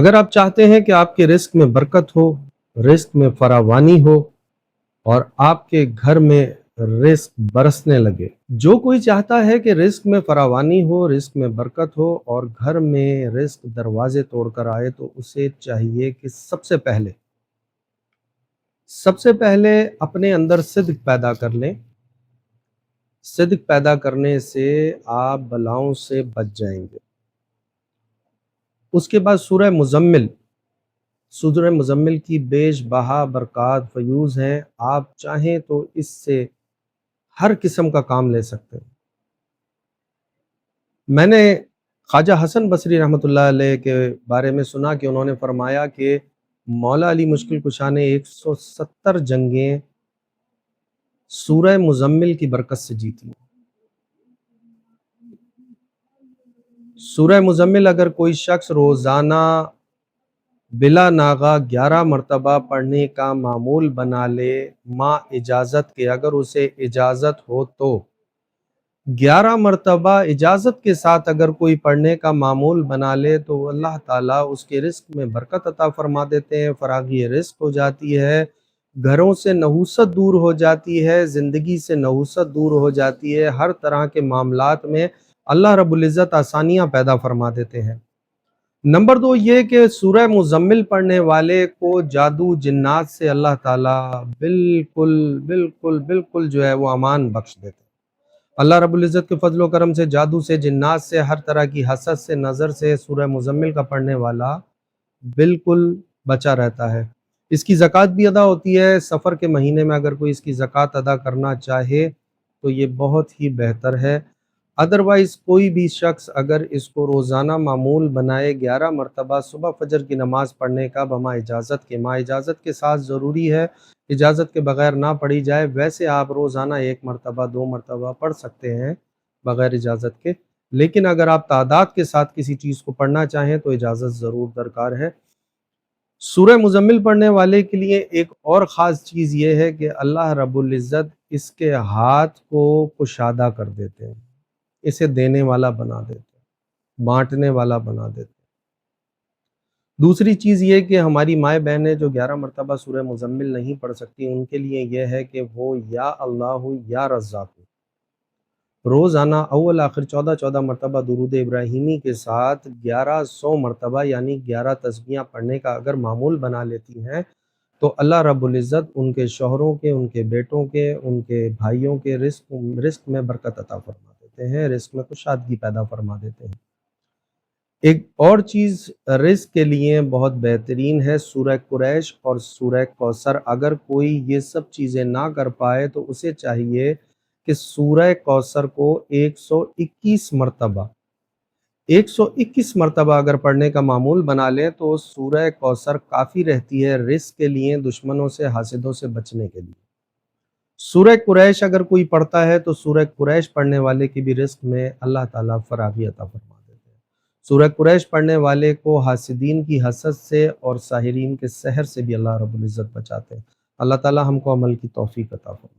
اگر آپ چاہتے ہیں کہ آپ کے رزق میں برکت ہو، رزق میں فراوانی ہو اور آپ کے گھر میں رزق برسنے لگے، جو کوئی چاہتا ہے کہ رزق میں فراوانی ہو، رزق میں برکت ہو اور گھر میں رزق دروازے توڑ کر آئے، تو اسے چاہیے کہ سب سے پہلے اپنے اندر صدق پیدا کر لیں۔ صدق پیدا کرنے سے آپ بلاؤں سے بچ جائیں گے۔ اس کے بعد سورہ مزمل کی بیش بہا برکات فیوز ہیں، آپ چاہیں تو اس سے ہر قسم کا کام لے سکتے ہیں۔ میں نے خواجہ حسن بصری رحمۃ اللہ علیہ کے بارے میں سنا کہ انہوں نے فرمایا کہ مولا علی مشکل کشا نے 170 جنگیں سورہ مزمل کی برکت سے جیتی۔ سورہ مزمل اگر کوئی شخص روزانہ بلا ناغہ 11 مرتبہ پڑھنے کا معمول بنا لے، ماں اجازت کے، اگر اسے اجازت ہو تو 11 مرتبہ اجازت کے ساتھ اگر کوئی پڑھنے کا معمول بنا لے تو اللہ تعالیٰ اس کے رزق میں برکت عطا فرما دیتے ہیں، فراغی رزق ہو جاتی ہے، گھروں سے نحوست دور ہو جاتی ہے، زندگی سے نحوست دور ہو جاتی ہے، ہر طرح کے معاملات میں اللہ رب العزت آسانیاں پیدا فرما دیتے ہیں۔ نمبر 2 یہ کہ سورہ مزمل پڑھنے والے کو جادو جنات سے اللہ تعالیٰ بالکل بالکل بالکل جو ہے وہ امان بخش دیتے ہیں۔ اللہ رب العزت کے فضل و کرم سے جادو سے، جنات سے، ہر طرح کی حسد سے، نظر سے سورہ مزمل کا پڑھنے والا بالکل بچا رہتا ہے۔ اس کی زکوٰۃ بھی ادا ہوتی ہے۔ سفر کے مہینے میں اگر کوئی اس کی زکوٰۃ ادا کرنا چاہے تو یہ بہت ہی بہتر ہے۔ ادروائز کوئی بھی شخص اگر اس کو روزانہ معمول بنائے 11 مرتبہ صبح فجر کی نماز پڑھنے کا بما اجازت کے، ماں اجازت کے ساتھ ضروری ہے، اجازت کے بغیر نہ پڑھی جائے، ویسے آپ روزانہ 1 مرتبہ 2 مرتبہ پڑھ سکتے ہیں بغیر اجازت کے، لیکن اگر آپ تعداد کے ساتھ کسی چیز کو پڑھنا چاہیں تو اجازت ضرور درکار ہے۔ سورہ مزمل پڑھنے والے کے لیے ایک اور خاص چیز یہ ہے کہ اللہ رب العزت اس کے ہاتھ کو کشادہ کر دیتے ہیں، اسے دینے والا بنا دیتے ہیں، بانٹنے والا بنا دیتے ہیں۔ دوسری چیز یہ کہ ہماری مائیں بہنیں جو 11 مرتبہ سورہ مزمل نہیں پڑھ سکتی، ان کے لیے یہ ہے کہ وہ یا اللہ یا رزاق روزانہ اول آخر 14 مرتبہ درود ابراہیمی کے ساتھ 1100 مرتبہ یعنی 11 تسبیحاں پڑھنے کا اگر معمول بنا لیتی ہیں تو اللہ رب العزت ان کے شوہروں کے، ان کے بیٹوں کے، ان کے بھائیوں کے رزق میں برکت عطا فرما دیتے ہیں، رزق میں کشادگی پیدا فرما دیتے ہیں۔ ایک اور چیز رزق کے لیے بہت بہترین ہے سورہ قریش اور سورہ کوثر۔ اگر کوئی یہ سب چیزیں نہ کر پائے تو اسے چاہیے کہ سورہ کوثر کو 121 مرتبہ اگر پڑھنے کا معمول بنا لیں تو سورہ کوثر کافی رہتی ہے رزق کے لیے، دشمنوں سے، حاسدوں سے بچنے کے لیے۔ سورہ قریش اگر کوئی پڑھتا ہے تو سورہ قریش پڑھنے والے کی بھی رزق میں اللہ تعالیٰ فراغی عطا فرما دیتے ہیں۔ سورہ قریش پڑھنے والے کو حاسدین کی حسد سے اور ساحرین کے سحر سے بھی اللہ رب العزت بچاتے ہیں۔ اللہ تعالیٰ ہم کو عمل کی توفیق عطا فرمائے۔